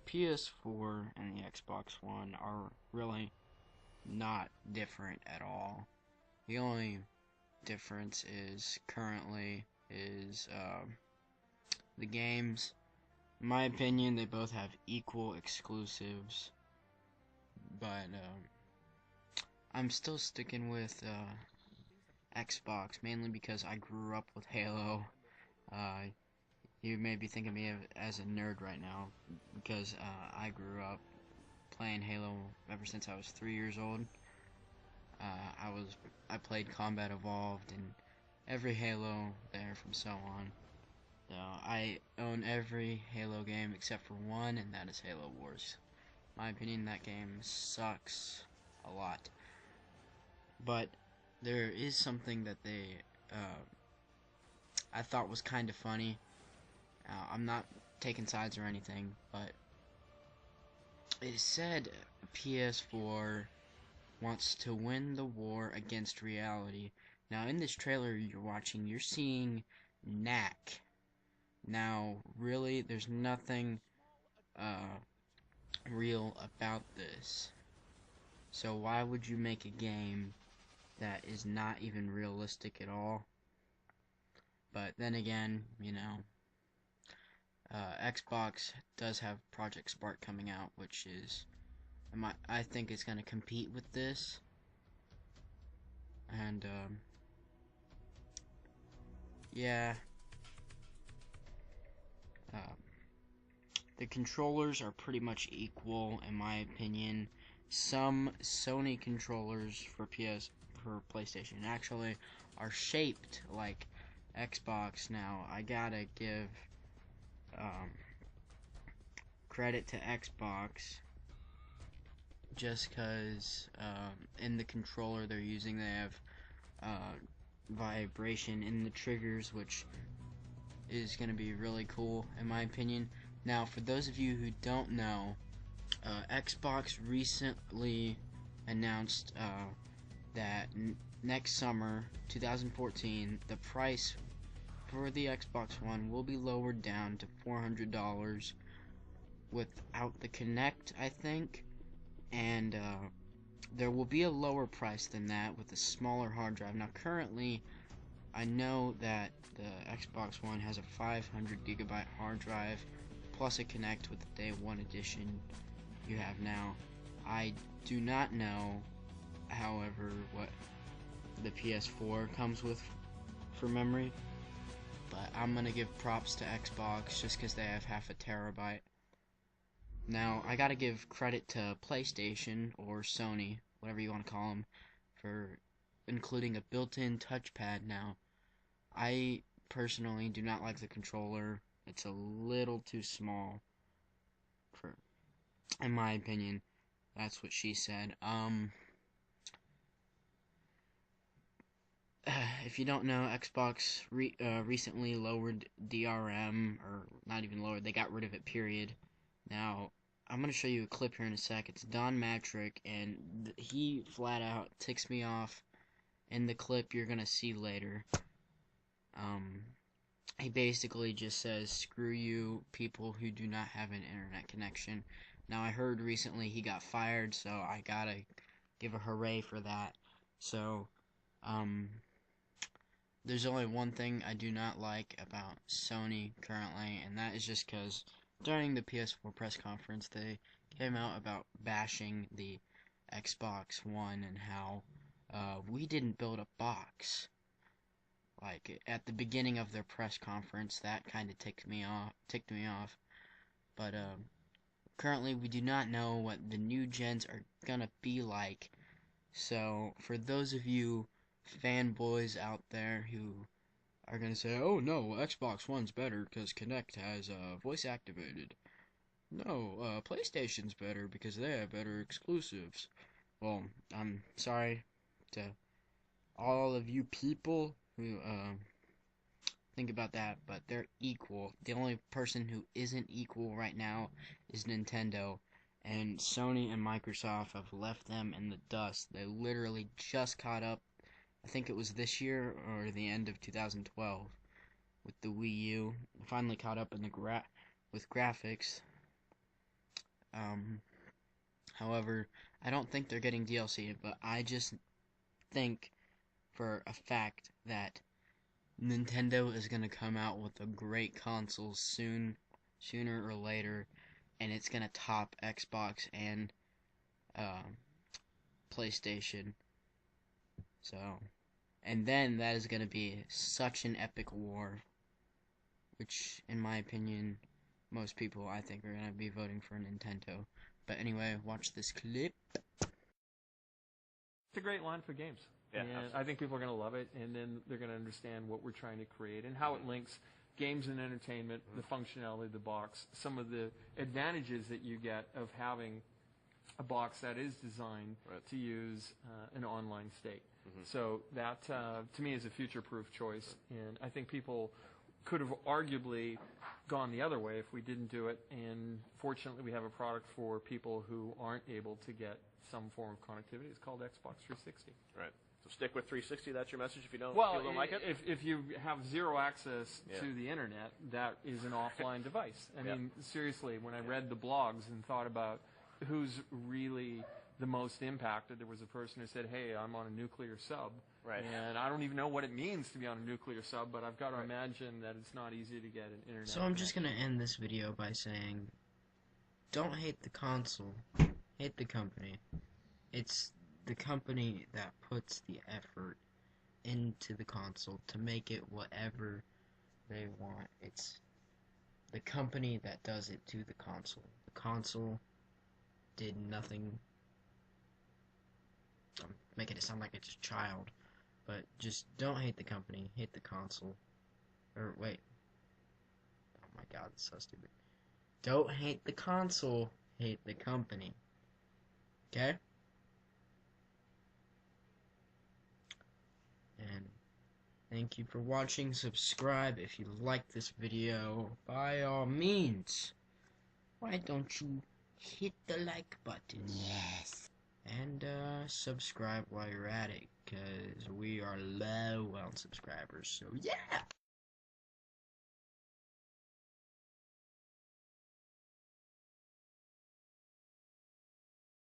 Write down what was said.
PS4 and the Xbox One are really not different at all. The only difference is currently is the games. In my opinion, they both have equal exclusives, but I'm still sticking with Xbox, mainly because I grew up with Halo. Uh, you may be thinking of me as a nerd right now, because I grew up playing Halo ever since I was 3 years old. I played Combat Evolved and every Halo there from so on. I own every Halo game except for one, and that is Halo Wars. In my opinion, that game sucks a lot. But there is something that I thought was kind of funny. I'm not taking sides or anything, but it said PS4 wants to win the war against reality. Now, in this trailer you're watching, you're seeing Knack. Now, really, there's nothing real about this. So why would you make a game that is not even realistic at all? But then again, you know, Xbox does have Project Spark coming out, which is, I think it's going to compete with this. And, yeah. The controllers are pretty much equal, in my opinion. Some Sony controllers for PlayStation actually are shaped like Xbox. Now, I gotta give credit to Xbox, just because in the controller they're using, they have vibration in the triggers, which is going to be really cool in my opinion. Now, for those of you who don't know, Xbox recently announced that next summer, 2014, the price for the Xbox One will be lowered down to $400 without the Kinect, I think, and there will be a lower price than that with a smaller hard drive. Now, currently, I know that the Xbox One has a 500 gigabyte hard drive plus a Kinect with the Day 1 edition you have now. I do not know, however, what the PS4 comes with for memory, but I'm gonna give props to Xbox just because they have half a terabyte. Now, I gotta give credit to PlayStation, or Sony, whatever you want to call them, for including a built-in touchpad now. I personally do not like the controller. It's a little too small, in my opinion. That's what she said. If you don't know, Xbox recently lowered DRM, or not even lowered, they got rid of it, period. Now, I'm going to show you a clip here in a sec. It's Don Matrick, and he flat out ticks me off in the clip you're going to see later. He basically just says, screw you, people who do not have an internet connection. Now, I heard recently he got fired, so I gotta give a hooray for that. So, there's only one thing I do not like about Sony currently, and that is just because during the PS4 press conference, they came out about bashing the Xbox One and how we didn't build a box. Like, at the beginning of their press conference, that kind of ticked me off. But currently, we do not know what the new gens are gonna be like. So, for those of you fanboys out there who are gonna say, "Oh no, Xbox One's better because Kinect has voice activated," no, PlayStation's better because they have better exclusives. Well, I'm sorry to all of you people who think about that, but they're equal. The only person who isn't equal right now is Nintendo, and Sony and Microsoft have left them in the dust. They literally just caught up, I think it was this year or the end of 2012, with the Wii U. Finally caught up in the with graphics. However, I don't think they're getting DLC, but I just think for a fact that Nintendo is going to come out with a great console sooner or later, and it's going to top Xbox and PlayStation. So, and then that is going to be such an epic war, which, in my opinion, most people, I think, are going to be voting for Nintendo. But anyway, watch this clip. It's a great line for games. Yeah, and absolutely. I think people are going to love it, and then they're going to understand what we're trying to create and how it links games and entertainment, the functionality of the box, some of the advantages that you get of having a box that is designed to use an online state. So that, to me, is a future-proof choice, and I think people could have arguably gone the other way if we didn't do it, and fortunately we have a product for people who aren't able to get some form of connectivity. It's called Xbox 360. Right. So stick with 360. That's your message if you don't, like it? If you have zero access to the internet, that is an offline device. I mean, seriously, when I read the blogs and thought about who's really the most impacted, there was a person who said, hey, I'm on a nuclear sub. Right. And I don't even know what it means to be on a nuclear sub, but I've got to imagine that it's not easy to get an internet. So I'm just going to end this video by saying, don't hate the console, hate the company. It's the company that puts the effort into the console to make it whatever they want. It's the company that does it to the console. The console did nothing. I'm making it sound like it's a child, but just don't hate the company, hate the console. Or wait. Oh my god, it's so stupid. Don't hate the console, hate the company. Okay? And thank you for watching. Subscribe if you like this video. By all means. Why don't you hit the like button? Yes. And subscribe while you're at it, because we are low on subscribers. So yeah.